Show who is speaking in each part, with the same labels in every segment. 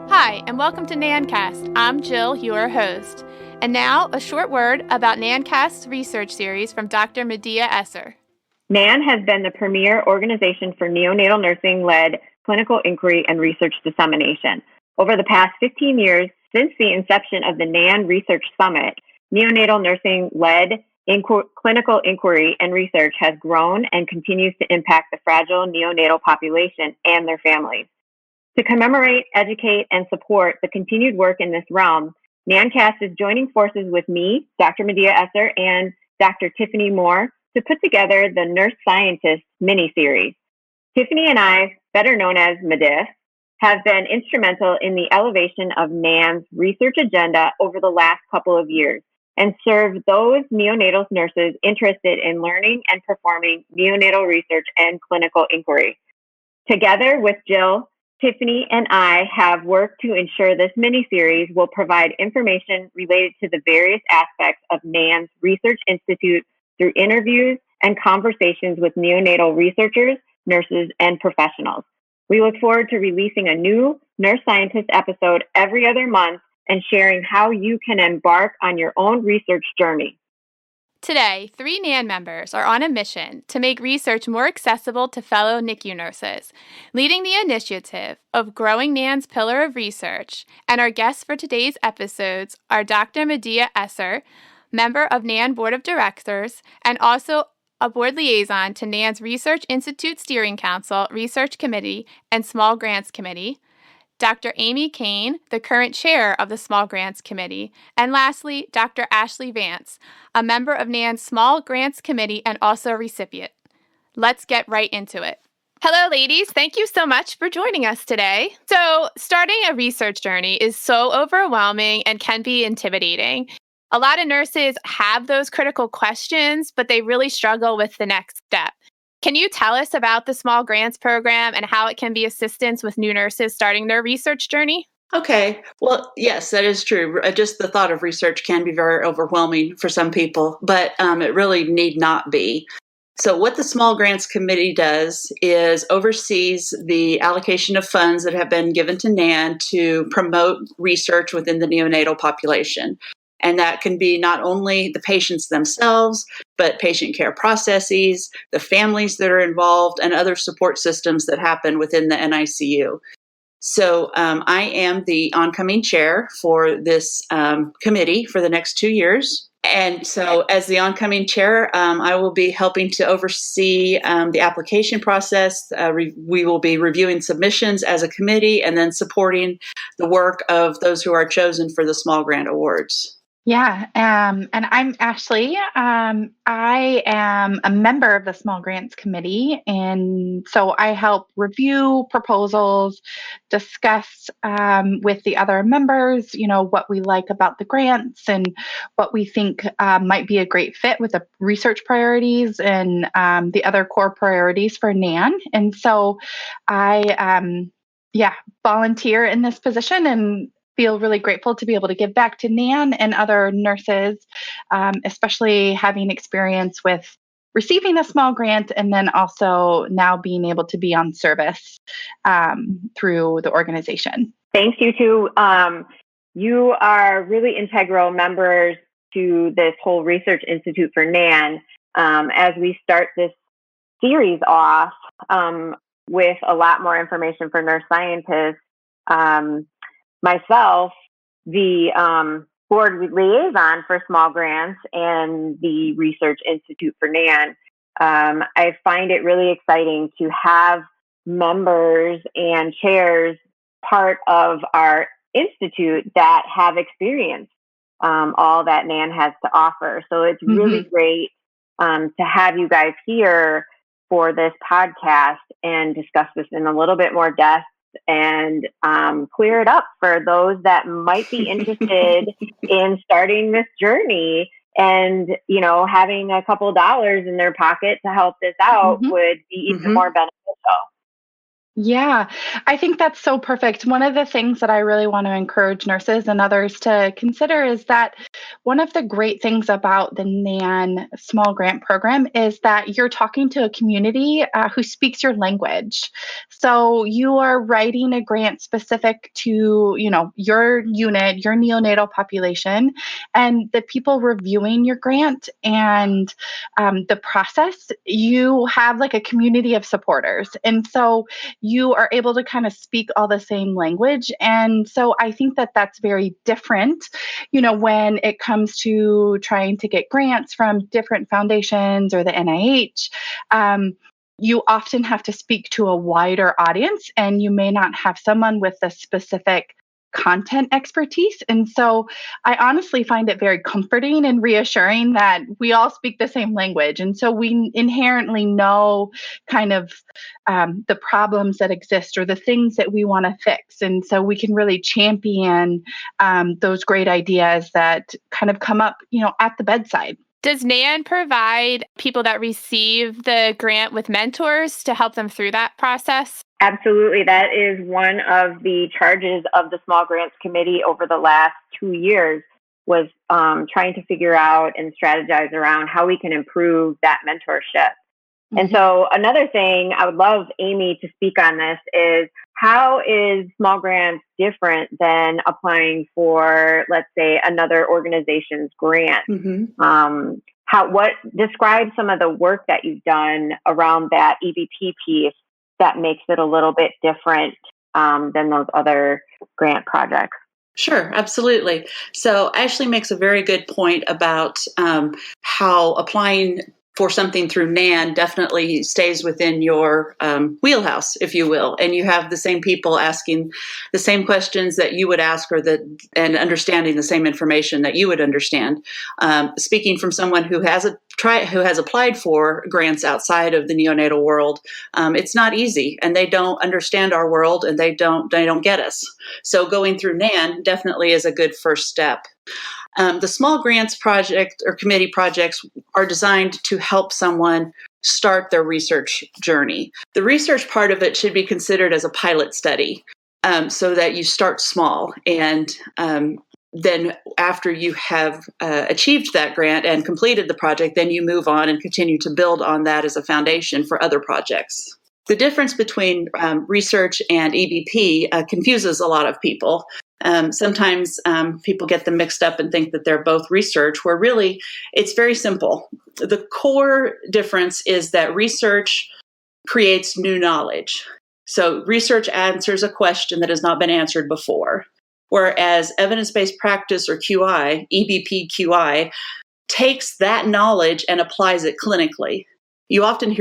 Speaker 1: Hi, and welcome to NANNcast. I'm Jill, your host. And now, a short word about NANNcast's research series from Dr. Medea Esser.
Speaker 2: NANN has been the premier organization for neonatal nursing-led clinical inquiry and research dissemination. Over the past 15 years, since the inception of the NANN Research Summit, neonatal nursing-led clinical inquiry and research has grown and continues to impact the fragile neonatal population and their families. To commemorate, educate, and support the continued work in this realm, NANNcast is joining forces with me, Dr. Medea Esser, and Dr. Tiffany Moore to put together the Nurse Scientist mini-series. Tiffany and I, better known as Medea, have been instrumental in the elevation of NANN's research agenda over the last couple of years and serve those neonatal nurses interested in learning and performing neonatal research and clinical inquiry. Together with Jill, Tiffany and I have worked to ensure this mini-series will provide information related to the various aspects of NANN's Research Institute through interviews and conversations with neonatal researchers, nurses, and professionals. We look forward to releasing a new Nurse Scientist episode every other month and sharing how you can embark on your own research journey.
Speaker 1: Today, 3 NANN members are on a mission to make research more accessible to fellow NICU nurses, leading the initiative of growing NANN's pillar of research. And our guests for today's episodes are Dr. Medea Esser, member of NANN Board of Directors, and also a board liaison to NANN's Research Institute Steering Council, Research Committee, and Small Grants Committee, Dr. Amy Koehn, the current chair of the Small Grants Committee, and lastly, Dr. Ashlee Vance, a member of NANN's Small Grants Committee and also a recipient. Let's get right into it. Hello, ladies. Thank you so much for joining us today. So, starting a research journey is so overwhelming and can be intimidating. A lot of nurses have those critical questions, but they really struggle with the next step. Can you tell us about the Small Grants Program and how it can be assistance with new nurses starting their research journey?
Speaker 3: Okay. Well, yes, that is true. Just the thought of research can be very overwhelming for some people, but it really need not be. So what the Small Grants Committee does is oversees the allocation of funds that have been given to NANN to promote research within the neonatal population. And that can be not only the patients themselves, but patient care processes, the families that are involved, and other support systems that happen within the NICU. So I am the oncoming chair for this committee for the next 2 years. And so as the oncoming chair, I will be helping to oversee the application process. We will be reviewing submissions as a committee and then supporting the work of those who are chosen for the small grant awards.
Speaker 4: Yeah, and I'm Ashlee. I am a member of the Small Grants Committee, and so I help review proposals, discuss with the other members, what we like about the grants and what we think might be a great fit with the research priorities and the other core priorities for NANN. And so I, volunteer in this position and feel really grateful to be able to give back to NANN and other nurses, especially having experience with receiving a small grant and then also now being able to be on service through the organization.
Speaker 2: Thanks, you two. You are really integral members to this whole Research Institute for NANN as we start this series off with a lot more information for nurse scientists. Myself, the board liaison for small grants and the Research Institute for NANN, I find it really exciting to have members and chairs part of our institute that have experienced all that NANN has to offer. So it's really great to have you guys here for this podcast and discuss this in a little bit more depth and clear it up for those that might be interested in starting this journey and, having a couple dollars in their pocket to help this out would be even more beneficial.
Speaker 4: Yeah, I think that's so perfect. One of the things that I really want to encourage nurses and others to consider is that one of the great things about the NANN small grant program is that you're talking to a community who speaks your language. So you are writing a grant specific to, your unit, your neonatal population, and the people reviewing your grant and the process, you have like a community of supporters. And so you are able to kind of speak all the same language. And so I think that that's very different, when it comes to trying to get grants from different foundations or the NIH. You often have to speak to a wider audience, and you may not have someone with a specific content expertise. And so I honestly find it very comforting and reassuring that we all speak the same language. And so we inherently know kind of the problems that exist or the things that we want to fix. And so we can really champion those great ideas that kind of come up, at the bedside.
Speaker 1: Does NANN provide people that receive the grant with mentors to help them through that process?
Speaker 2: Absolutely. That is one of the charges of the Small Grants Committee over the last 2 years, was trying to figure out and strategize around how we can improve that mentorship. Mm-hmm. And so another thing, I would love Amy to speak on this, is how is small grants different than applying for, let's say, another organization's grant? Mm-hmm. What describe some of the work that you've done around that EBP piece that makes it a little bit different than those other grant projects?
Speaker 3: Sure, absolutely. So Ashlee makes a very good point about how applying for something through NANN definitely stays within your wheelhouse, if you will, and you have the same people asking the same questions that you would ask, and understanding the same information that you would understand. Speaking from someone who has applied for grants outside of the neonatal world, it's not easy, and they don't understand our world, and they don't get us. So going through NANN definitely is a good first step. The small grants project or committee projects are designed to help someone start their research journey. The research part of it should be considered as a pilot study, so that you start small, and then after you have achieved that grant and completed the project, then you move on and continue to build on that as a foundation for other projects. The difference between research and EBP confuses a lot of people. Sometimes people get them mixed up and think that they're both research, where really it's very simple. The core difference is that research creates new knowledge. So research answers a question that has not been answered before, whereas evidence-based practice, or QI, EBP QI, takes that knowledge and applies it clinically. You often may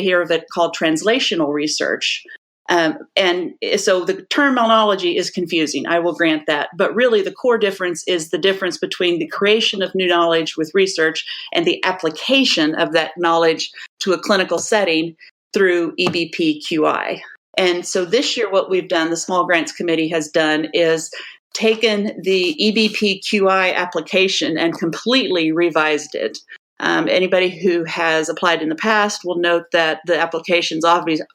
Speaker 3: hear of it called translational research. And so the terminology is confusing, I will grant that. But really the core difference is the difference between the creation of new knowledge with research and the application of that knowledge to a clinical setting through EBP QI. And so this year what we've done, the Small Grants Committee has done, is taken the EBP QI application and completely revised it. Anybody who has applied in the past will note that the applications obviously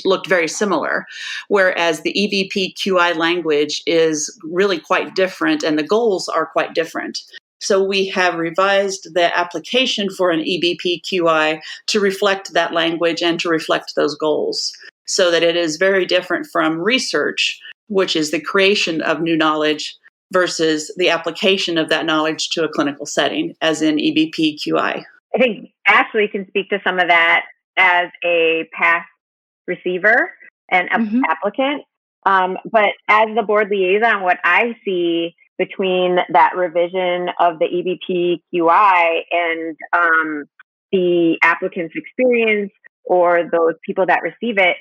Speaker 3: looked very similar, whereas the EBP QI language is really quite different and the goals are quite different. So we have revised the application for an EBP QI to reflect that language and to reflect those goals, so that it is very different from research, which is the creation of new knowledge, versus the application of that knowledge to a clinical setting, as in EBP QI.
Speaker 2: I think Ashlee can speak to some of that as a past receiver and applicant. But as the board liaison, what I see between that revision of the EBP QI and the applicant's experience or those people that receive it,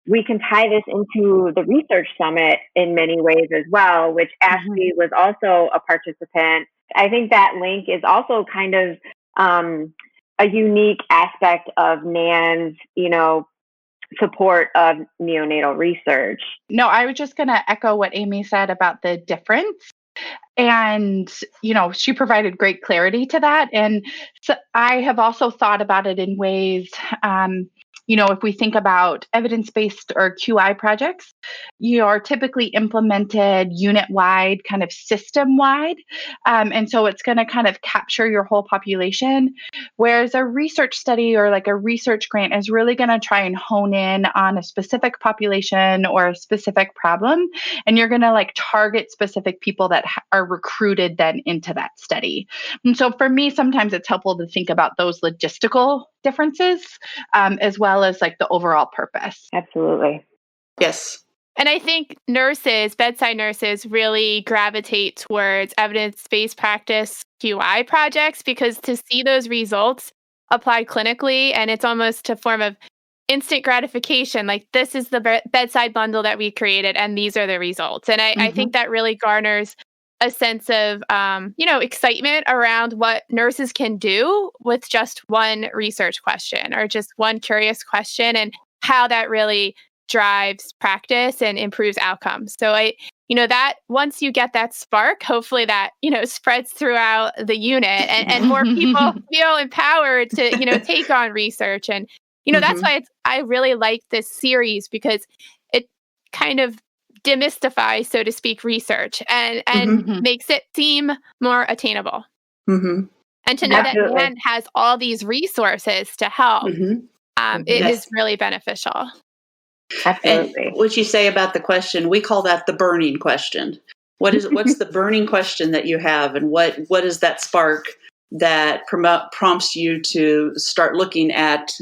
Speaker 2: we can tie this into the research summit in many ways as well, which Ashlee was also a participant. I think that link is also kind of a unique aspect of NANN's, support of neonatal research.
Speaker 4: No, I was just going to echo what Amy said about the difference. And, she provided great clarity to that. And so I have also thought about it in ways, if we think about evidence-based or QI projects, you are typically implemented unit-wide, kind of system-wide. And so it's going to kind of capture your whole population. Whereas a research study or like a research grant is really going to try and hone in on a specific population or a specific problem. And you're going to like target specific people that are recruited then into that study. And so for me, sometimes it's helpful to think about those logistical differences as well as like the overall purpose.
Speaker 2: Absolutely.
Speaker 3: Yes.
Speaker 1: And I think nurses, bedside nurses, really gravitate towards evidence-based practice QI projects because to see those results applied clinically, and it's almost a form of instant gratification, like this is the bedside bundle that we created, and these are the results. And I think that really garners a sense of, excitement around what nurses can do with just one research question or just one curious question and how that really drives practice and improves outcomes. So that once you get that spark, hopefully that, spreads throughout the unit and more people feel empowered to, take on research. And, that's why I really like this series because it kind of demystifies, so to speak, research and makes it seem more attainable. And to know that NANN has all these resources to help, it is really beneficial.
Speaker 2: Absolutely.
Speaker 3: And what you say about the question, we call that the burning question. What's the burning question that you have, and what is that spark that prompts you to start looking at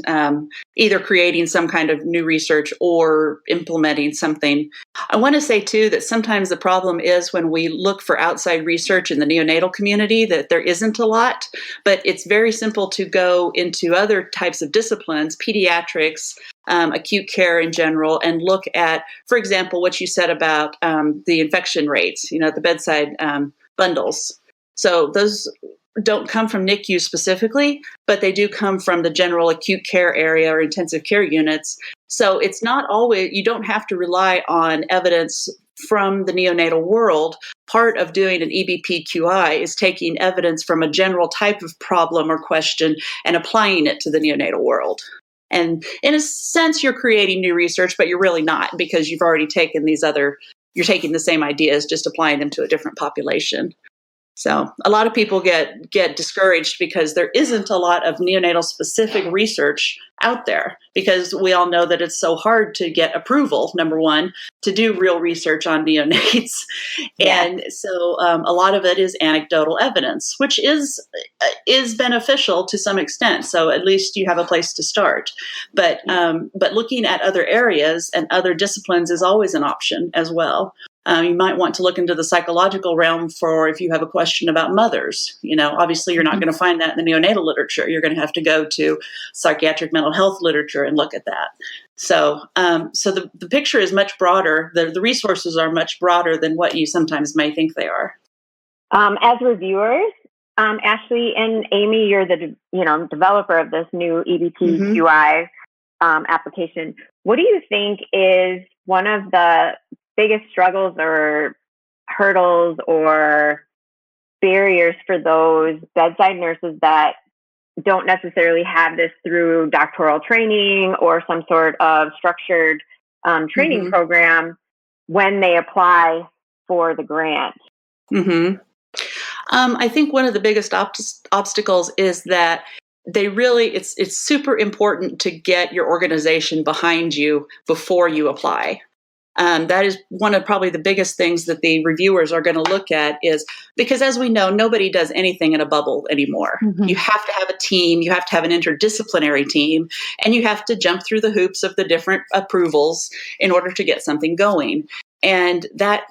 Speaker 3: either creating some kind of new research or implementing something? I want to say, too, that sometimes the problem is when we look for outside research in the neonatal community that there isn't a lot, but it's very simple to go into other types of disciplines, pediatrics, acute care in general, and look at, for example, what you said about the infection rates, the bedside bundles. So those don't come from NICU specifically, but they do come from the general acute care area or intensive care units. So it's not always, you don't have to rely on evidence from the neonatal world. Part of doing an EBP QI is taking evidence from a general type of problem or question and applying it to the neonatal world. And in a sense, you're creating new research, but you're really not because you've already taken you're taking the same ideas, just applying them to a different population. So a lot of people get discouraged because there isn't a lot of neonatal specific research out there because we all know that it's so hard to get approval, number one, to do real research on neonates. Yeah. And so a lot of it is anecdotal evidence, which is beneficial to some extent. So at least you have a place to start. But looking at other areas and other disciplines is always an option as well. You might want to look into the psychological realm for if you have a question about mothers. Obviously you're not going to find that in the neonatal literature. You're going to have to go to psychiatric mental health literature and look at that. So the picture is much broader. The resources are much broader than what you sometimes may think they are.
Speaker 2: As reviewers, Ashlee and Amy, you're the developer of this new EBP QI application. What do you think is one of the biggest struggles or hurdles or barriers for those bedside nurses that don't necessarily have this through doctoral training or some sort of structured training program when they apply for the grant?
Speaker 3: I think one of the biggest obstacles is that it's super important to get your organization behind you before you apply. That is one of probably the biggest things that the reviewers are going to look at is because, as we know, nobody does anything in a bubble anymore. You have to have a team, you have to have an interdisciplinary team, and you have to jump through the hoops of the different approvals in order to get something going. And that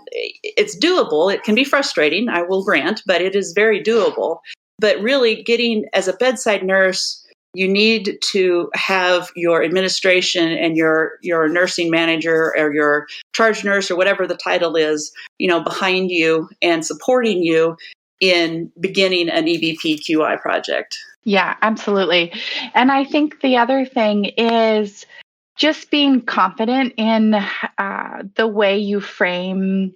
Speaker 3: it's doable. It can be frustrating, I will grant, but it is very doable. But really getting as a bedside nurse, you need to have your administration and your nursing manager or your charge nurse or whatever the title is, behind you and supporting you in beginning an EBP QI project.
Speaker 4: Yeah, absolutely. And I think the other thing is just being confident in the way you frame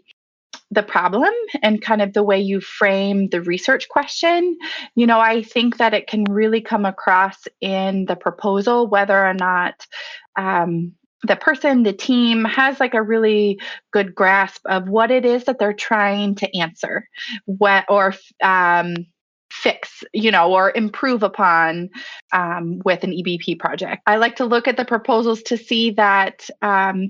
Speaker 4: the problem and kind of the way you frame the research question, I think that it can really come across in the proposal, whether or not the person, the team has like a really good grasp of what it is that they're trying to answer, fix, or improve upon with an EBP project. I like to look at the proposals to see that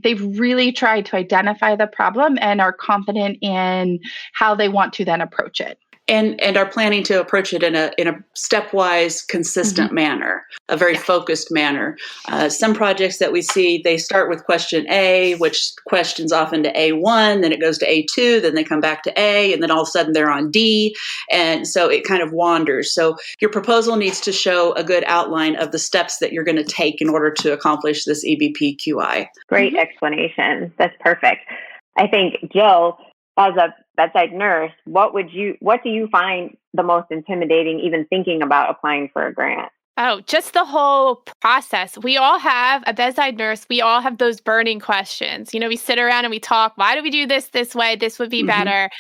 Speaker 4: they've really tried to identify the problem and are confident in how they want to then approach it.
Speaker 3: And are planning to approach it in a stepwise, consistent manner, a very focused manner. Some projects that we see, they start with question A, which questions often to A1, then it goes to A2, then they come back to A, and then all of a sudden they're on D. And so it kind of wanders. So your proposal needs to show a good outline of the steps that you're going to take in order to accomplish this EBP QI.
Speaker 2: Great explanation. That's perfect. I think, Jill, as a bedside nurse, what do you find the most intimidating even thinking about applying for a grant?
Speaker 1: Oh, just the whole process. We all have a bedside nurse. We all have those burning questions. We sit around and we talk, why do we do this way? This would be better.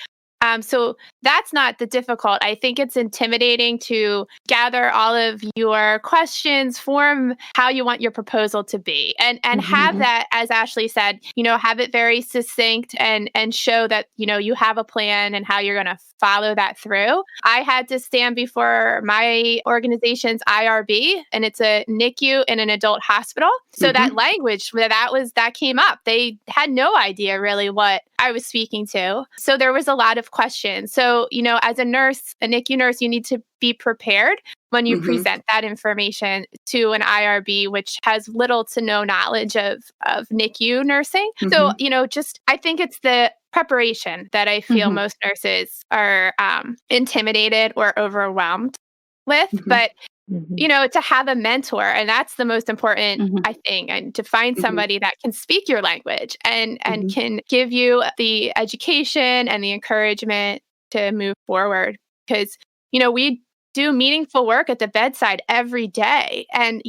Speaker 1: So that's not the difficult. I think it's intimidating to gather all of your questions, form how you want your proposal to be, and have that, as Ashlee said, have it very succinct and show that, you have a plan and how you're going to follow that through. I had to stand before my organization's IRB, and it's a NICU in an adult hospital. So that language, that came up. They had no idea really what I was speaking to. So there was a lot of questions. So, as a nurse, a NICU nurse, you need to be prepared when you present that information to an IRB, which has little to no knowledge of NICU nursing. So, I think it's the preparation that I feel most nurses are intimidated or overwhelmed with. But to have a mentor, and that's the most important, I think, and to find somebody that can speak your language and can give you the education and the encouragement to move forward. Because, we do meaningful work at the bedside every day. And,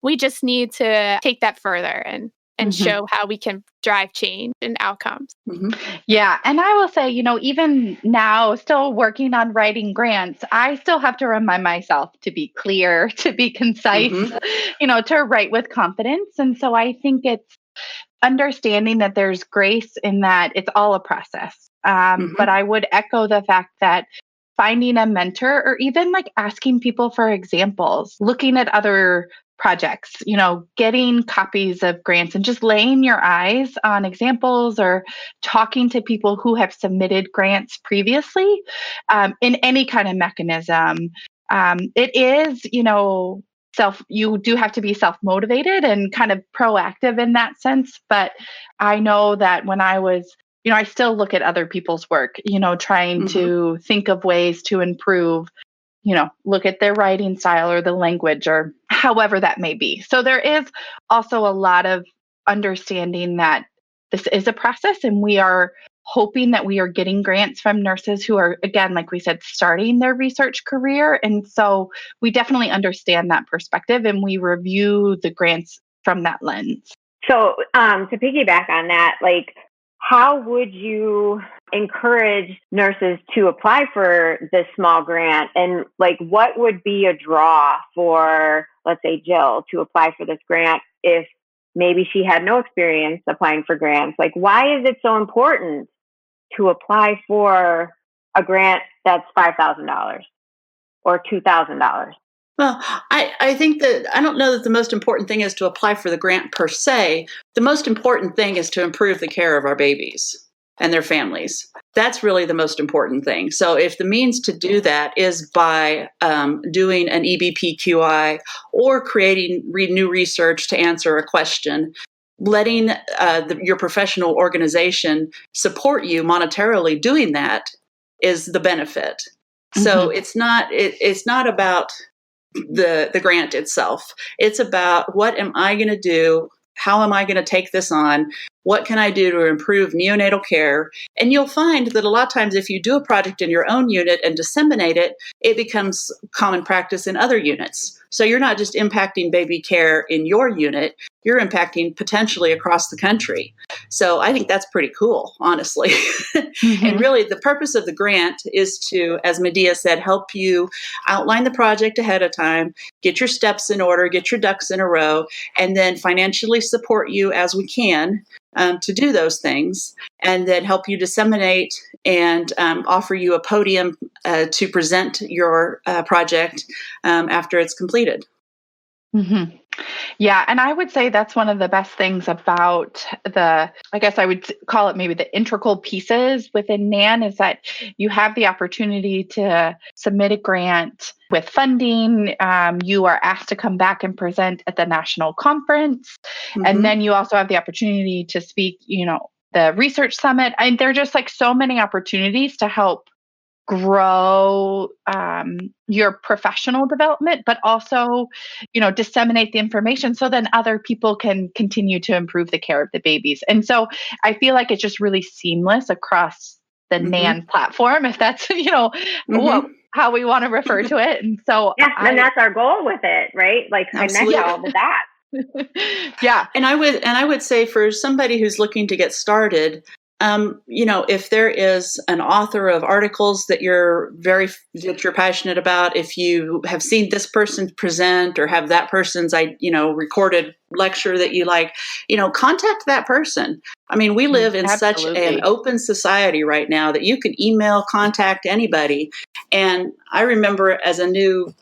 Speaker 1: we just need to take that further and show how we can drive change and outcomes.
Speaker 4: Yeah. And I will say, even now, still working on writing grants, I still have to remind myself to be clear, to be concise, to write with confidence. And so I think it's understanding that there's grace in that it's all a process. But I would echo the fact that finding a mentor, or even like asking people for examples, looking at other projects, getting copies of grants and just laying your eyes on examples, or talking to people who have submitted grants previously in any kind of mechanism. It is, you do have to be self-motivated and kind of proactive in that sense. But I know that when I was, I still look at other people's work, trying to think of ways to improve, look at their writing style or the language or however that may be. So there is also a lot of understanding that this is a process, and we are hoping that we are getting grants from nurses who are, again, like we said, starting their research career. And so we definitely understand that perspective, and we review the grants from that lens.
Speaker 2: So to piggyback on that, how would you encourage nurses to apply for this small grant? And what would be a draw for, let's say, Jill to apply for this grant if maybe she had no experience applying for grants? Why is it so important to apply for a grant that's $5,000 or $2,000?
Speaker 3: Well, I think that I don't know that the most important thing is to apply for the grant per se. The most important thing is to improve the care of our babies and their families. That's really the most important thing. So if the means to do that is by doing an EBP QI or creating new research to answer a question, letting your professional organization support you monetarily doing that is the benefit. So it's not about the grant itself. It's about, what am I going to do? How am I going to take this on? What can I do to improve neonatal care? And you'll find that a lot of times if you do a project in your own unit and disseminate it, it becomes common practice in other units. So you're not just impacting baby care in your unit, you're impacting potentially across the country. So I think that's pretty cool, honestly.
Speaker 4: Mm-hmm.
Speaker 3: And really, the purpose of the grant is to, as Medea said, help you outline the project ahead of time, get your steps in order, get your ducks in a row, and then financially support you as we can to do those things, and then help you disseminate and offer you a podium to present your project after it's completed.
Speaker 4: Mm-hmm. Yeah. And I would say that's one of the best things about I guess I would call it maybe the integral pieces within NANN, is that you have the opportunity to submit a grant with funding. You are asked to come back and present at the national conference.
Speaker 3: Mm-hmm.
Speaker 4: And then you also have the opportunity to speak, the research summit. And there are just like so many opportunities to help grow your professional development, but also, disseminate the information so then other people can continue to improve the care of the babies. And so I feel like it's just really seamless across the
Speaker 3: Mm-hmm.
Speaker 4: NANN platform, if that's,
Speaker 3: Mm-hmm.
Speaker 4: how we want to refer to it. And so
Speaker 2: and that's our goal with it, right? Like
Speaker 3: Absolutely.
Speaker 2: connect all the dots.
Speaker 4: Yeah.
Speaker 3: And I would say for somebody who's looking to get started, if there is an author of articles that you're passionate about, if you have seen this person present or have that person's, recorded lecture that you like, contact that person. I mean, we live in such an open society right now that you can email, contact anybody. And I remember as a new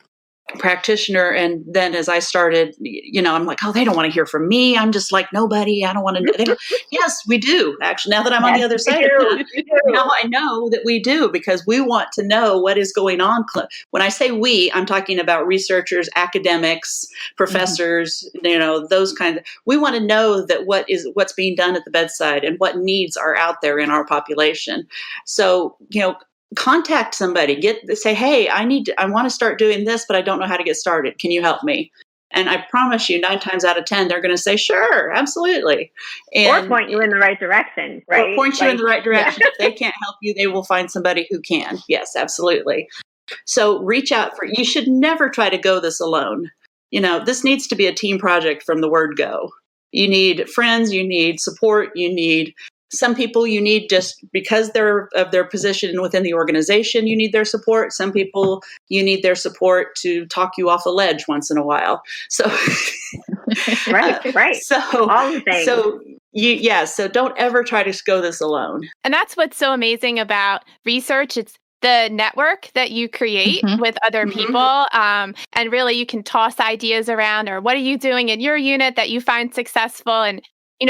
Speaker 3: practitioner, and then as I started, I'm like, oh, they don't want to hear from me. I'm just like nobody. I don't want to know. Yes, we do. Actually, now that I'm on the other side of that, now I know that we do, because we want to know what is going on. When I say we, I'm talking about researchers, academics, professors, those kinds of. We want to know that what's being done at the bedside and what needs are out there in our population. So, contact somebody, say, hey, I want to start doing this, but I don't know how to get started. Can you help me? And I promise you 9 times out of 10, they're going to say, sure, absolutely.
Speaker 2: Or point you in the right direction, right?
Speaker 3: Or point you in the right direction. If they can't help you, they will find somebody who can. Yes, absolutely. So reach out you should never try to go this alone. This needs to be a team project from the word go. You need friends, you need support, you need some people you need just because they're of their position within the organization, you need their support. Some people you need their support to talk you off a ledge once in a while. So,
Speaker 2: right.
Speaker 3: So,
Speaker 2: all the things.
Speaker 3: So don't ever try to go this alone.
Speaker 1: And that's what's so amazing about research. It's the network that you create with other people. And really you can toss ideas around, or what are you doing in your unit that you find successful? And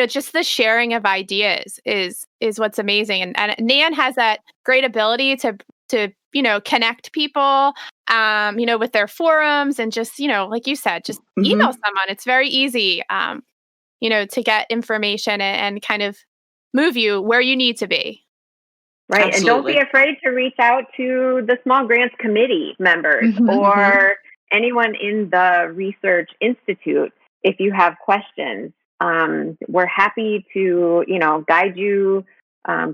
Speaker 1: just the sharing of ideas is what's amazing. And NANN has that great ability to connect people, with their forums, and just, like you said, just email someone. It's very easy, to get information and kind of move you where you need to be.
Speaker 2: Right.
Speaker 3: Absolutely.
Speaker 2: And don't be afraid to reach out to the Small Grants Committee members or anyone in the Research Institute if you have questions. We're happy to, guide you,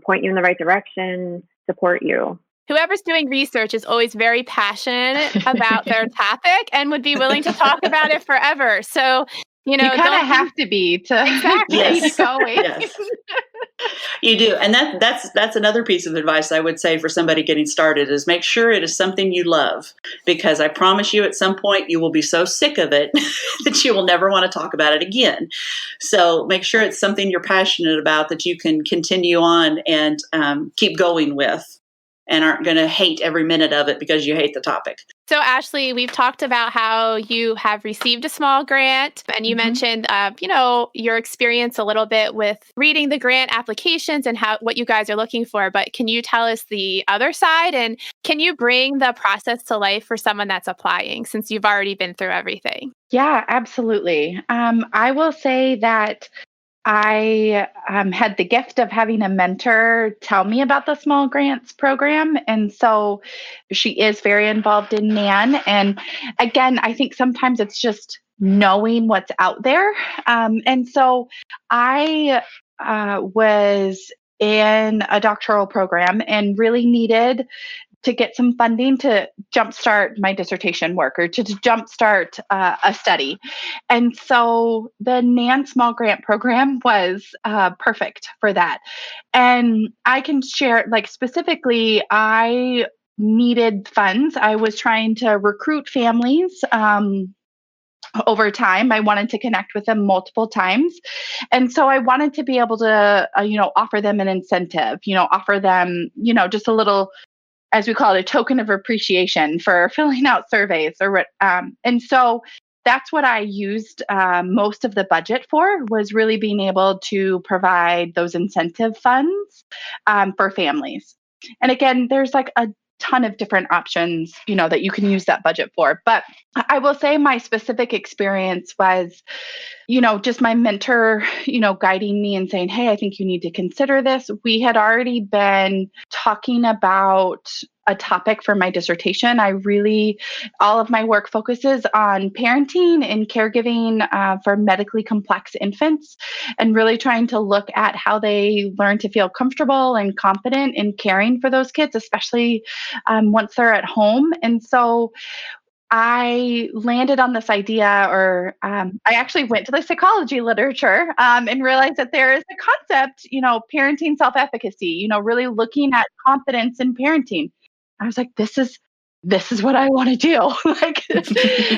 Speaker 2: point you in the right direction, support you.
Speaker 1: Whoever's doing research is always very passionate about their topic and would be willing to talk about it forever. So,
Speaker 4: you kind of have to be to keep going.
Speaker 3: Yes. You do. And that's another piece of advice I would say for somebody getting started is make sure it is something you love, because I promise you at some point you will be so sick of it that you will never want to talk about it again. So make sure it's something you're passionate about that you can continue on and keep going with, and aren't going to hate every minute of it because you hate the topic.
Speaker 1: So, Ashlee, we've talked about how you have received a small grant, and you mentioned, your experience a little bit with reading the grant applications and what you guys are looking for. But can you tell us the other side, and can you bring the process to life for someone that's applying, since you've already been through everything?
Speaker 4: Yeah, absolutely. I will say that I had the gift of having a mentor tell me about the small grants program. And so she is very involved in NANN. And again, I think sometimes it's just knowing what's out there. And so I was in a doctoral program and really needed to get some funding to jumpstart my dissertation work or to jumpstart a study. And so the NANN Small Grant Program was perfect for that. And I can share, like, specifically, I needed funds. I was trying to recruit families. Over time, I wanted to connect with them multiple times. And so I wanted to be able to, offer them an incentive, offer them, just a little, as we call it, a token of appreciation for filling out surveys. And so that's what I used most of the budget for, was really being able to provide those incentive funds for families. And again, there's like a ton of different options, that you can use that budget for. But I will say my specific experience was, just my mentor, guiding me and saying, hey, I think you need to consider this. We had already been talking about a topic for my dissertation. All of my work focuses on parenting and caregiving for medically complex infants, and really trying to look at how they learn to feel comfortable and confident in caring for those kids, especially once they're at home. And so I landed on this idea, or I actually went to the psychology literature and realized that there is a concept, parenting self-efficacy, really looking at confidence in parenting. I was like, this is what I want to do.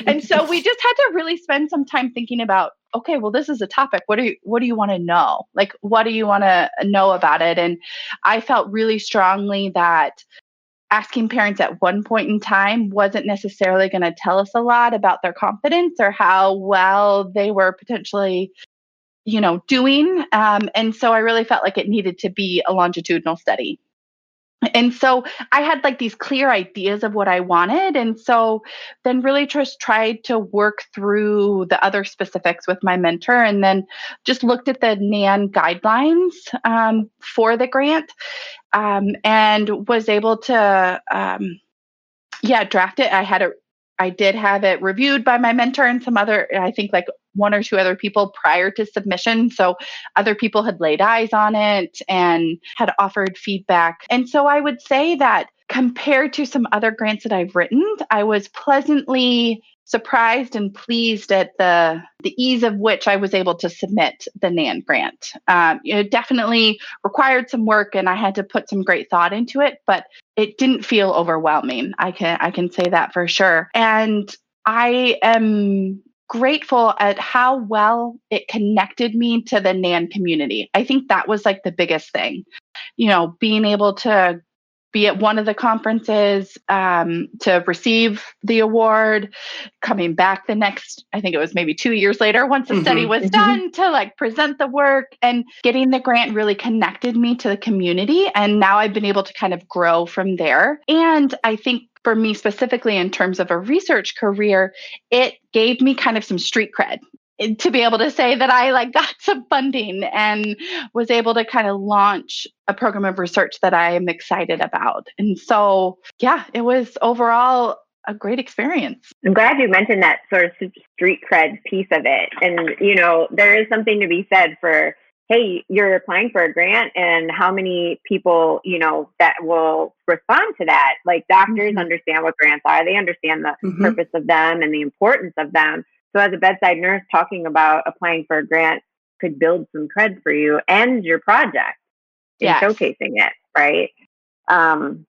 Speaker 4: And so we just had to really spend some time thinking about, okay, well, this is a topic. What do you want to know? Like, what do you want to know about it? And I felt really strongly that asking parents at one point in time wasn't necessarily going to tell us a lot about their confidence or how well they were potentially, doing. And so I really felt like it needed to be a longitudinal study. And so I had like these clear ideas of what I wanted. And so then really just tried to work through the other specifics with my mentor, and then just looked at the NANN guidelines for the grant and was able to, draft it. I did have it reviewed by my mentor and some other, I think like one or two other people prior to submission. So other people had laid eyes on it and had offered feedback. And so I would say that compared to some other grants that I've written, I was pleasantly surprised and pleased at the ease of which I was able to submit the NANN grant. It definitely required some work, and I had to put some great thought into it, but it didn't feel overwhelming. I can say that for sure. And I am grateful at how well it connected me to the NANN community. I think that was like the biggest thing, being able to be at one of the conferences to receive the award, coming back the next, I think it was maybe 2 years later, once the study was done, to like present the work, and getting the grant really connected me to the community. And now I've been able to kind of grow from there. And I think for me specifically, in terms of a research career, it gave me kind of some street cred to be able to say that I like got some funding and was able to kind of launch a program of research that I am excited about. And so, it was overall a great experience.
Speaker 2: I'm glad you mentioned that sort of street cred piece of it. And, there is something to be said for, hey, you're applying for a grant, and how many people, that will respond to that. Like, doctors understand what grants are. They understand the purpose of them and the importance of them. So as a bedside nurse, talking about applying for a grant could build some cred for you and your project in showcasing it, right? And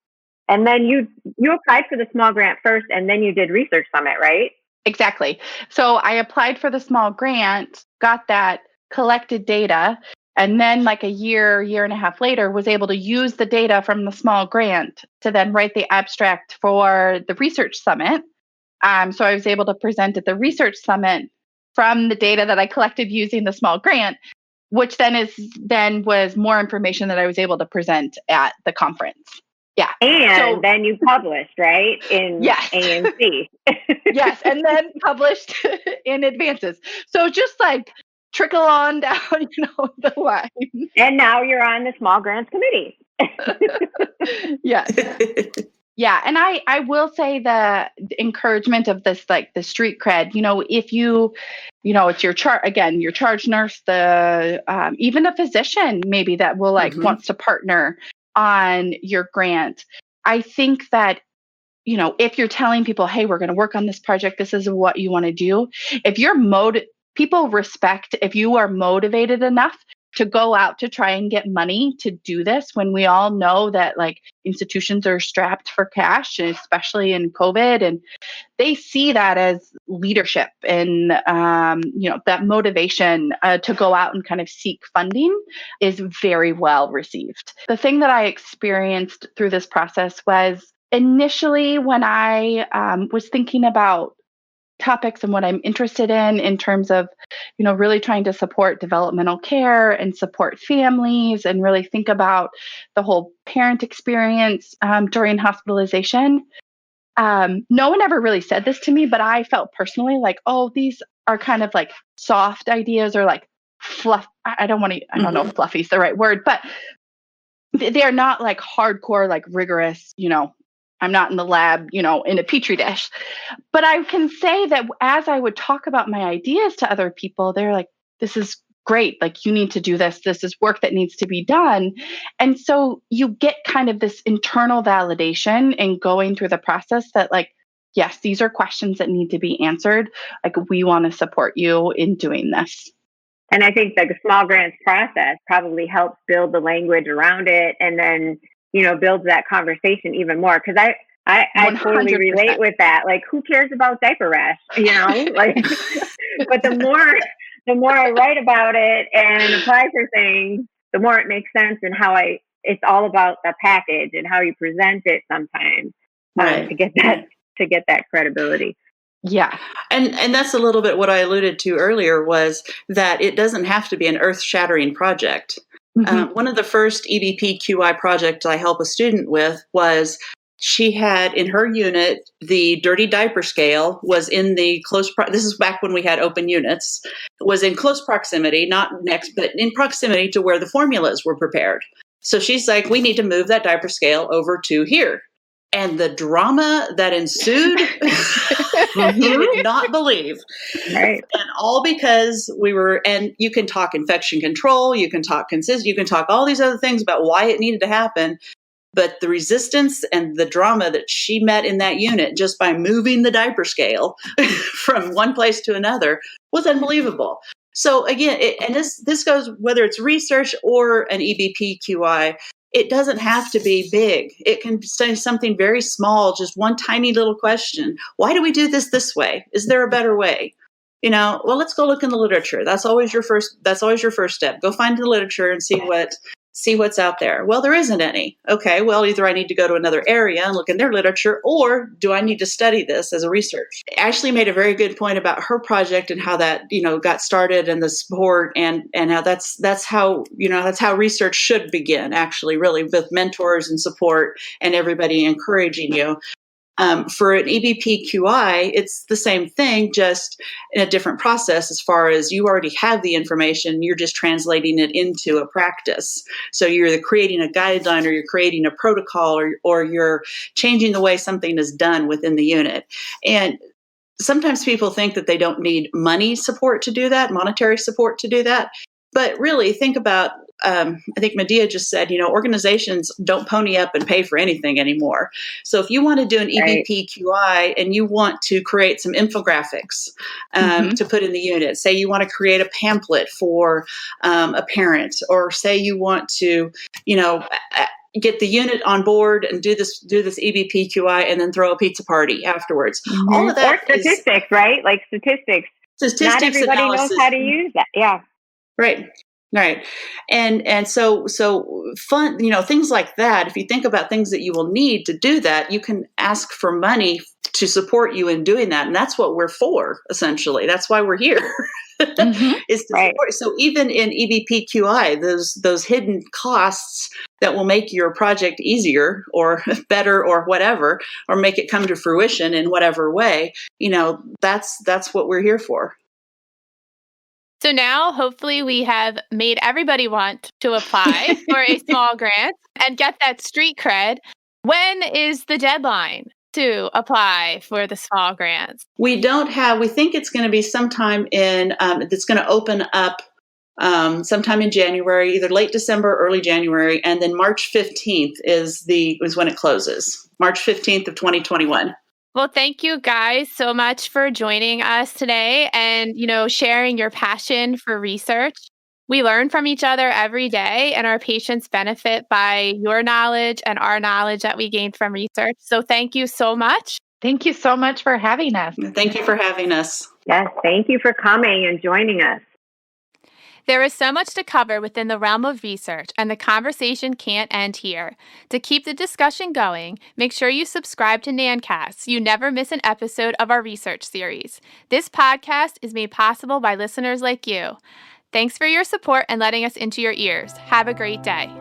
Speaker 2: then you applied for the small grant first, and then you did Research Summit, right?
Speaker 4: Exactly. So I applied for the small grant, got that, collected data, and then like a year and a half later was able to use the data from the small grant to then write the abstract for the Research Summit. So I was able to present at the Research Summit from the data that I collected using the small grant, which then was more information that I was able to present at the conference. Yeah.
Speaker 2: And then you published, right? In ANC.
Speaker 4: Yes. And then published in Advances. So just like trickle on down, the line.
Speaker 2: And now you're on the Small Grants Committee.
Speaker 4: Yes. Yeah. And I will say the encouragement of this, like the street cred, if it's your your charge nurse, even a physician maybe that will wants to partner on your grant. I think that, if you're telling people, hey, we're going to work on this project, this is what you want to do. If you're people respect if you are motivated enough to go out to try and get money to do this, when we all know that like institutions are strapped for cash, and especially in COVID, and they see that as leadership and, that motivation to go out and kind of seek funding is very well received. The thing that I experienced through this process was initially when I was thinking about topics and what I'm interested in terms of, really trying to support developmental care and support families and really think about the whole parent experience during hospitalization. No one ever really said this to me, but I felt personally like, oh, these are kind of like soft ideas or like fluff. I don't know if fluffy is the right word, but they're not like hardcore, like rigorous, I'm not in the lab, in a petri dish. But I can say that as I would talk about my ideas to other people, they're like, this is great. Like, you need to do this. This is work that needs to be done. And so you get kind of this internal validation in going through the process that like, yes, these are questions that need to be answered. Like, we want to support you in doing this.
Speaker 2: And I think the small grants process probably helps build the language around it, and then, builds that conversation even more. Cause I totally relate with that. Like, who cares about diaper rash? Like, but the more I write about it and apply for things, the more it makes sense, and it's all about the package and how you present it sometimes, to get that credibility.
Speaker 4: Yeah.
Speaker 3: And that's a little bit what I alluded to earlier, was that it doesn't have to be an earth-shattering project. Mm-hmm. One of the first EBP QI projects I helped a student with was she had in her unit, the dirty diaper scale was in the this is back when we had open units, was in close proximity, not next, but in proximity to where the formulas were prepared. So she's like, we need to move that diaper scale over to here. And the drama that ensued, you would not believe.
Speaker 2: Right.
Speaker 3: And all because and you can talk infection control, you can talk you can talk all these other things about why it needed to happen. But the resistance and the drama that she met in that unit just by moving the diaper scale from one place to another was unbelievable. So again, this goes, whether it's research or an EBP QI, it doesn't have to be big. It can say something very small, just one tiny little question. Why do we do this way? Is there a better way? Well, let's go look in the literature. That's always your first step. Go find the literature and see what's out there. Well, there isn't any. Okay, well, either I need to go to another area and look in their literature, or do I need to study this as a research? Ashlee made a very good point about her project and how that, got started, and the support, and how that's how research should begin, actually, really, with mentors and support and everybody encouraging you. For an EBP QI, it's the same thing, just in a different process, as far as you already have the information, you're just translating it into a practice. So you're either creating a guideline, or you're creating a protocol, or you're changing the way something is done within the unit. And sometimes people think that they don't need money support to do that, monetary support to do that. But really, think about, I think Medea just said, organizations don't pony up and pay for anything anymore. So if you want to do an EBP QI and you want to create some infographics to put in the unit, say you want to create a pamphlet for a parent, or say you want to, get the unit on board and do this EBP QI and then throw a pizza party afterwards. Mm-hmm. All of that.
Speaker 2: Or statistics, right? Like statistics. Not everybody
Speaker 3: analysis.
Speaker 2: knows how to use that. Yeah.
Speaker 3: Right. And so fun, things like that. If you think about things that you will need to do that, you can ask for money to support you in doing that. And that's what we're for, essentially. That's why we're here, is to support. So even in EBP QI, those hidden costs that will make your project easier or better or whatever, or make it come to fruition in whatever way, that's what we're here for.
Speaker 1: So now, hopefully, we have made everybody want to apply for a small grant and get that street cred. When is the deadline to apply for the small grants?
Speaker 3: We think it's going to be sometime it's going to open up sometime in January, either late December, early January, and then March 15th is when it closes. March 15th of 2021.
Speaker 1: Well, thank you guys so much for joining us today and, sharing your passion for research. We learn from each other every day, and our patients benefit by your knowledge and our knowledge that we gained from research. So thank you so much.
Speaker 4: Thank you so much for having us.
Speaker 3: Thank you for having us.
Speaker 2: Yes, thank you for coming and joining us.
Speaker 1: There is so much to cover within the realm of research, and the conversation can't end here. To keep the discussion going, make sure you subscribe to NANNcast so you never miss an episode of our research series. This podcast is made possible by listeners like you. Thanks for your support and letting us into your ears. Have a great day.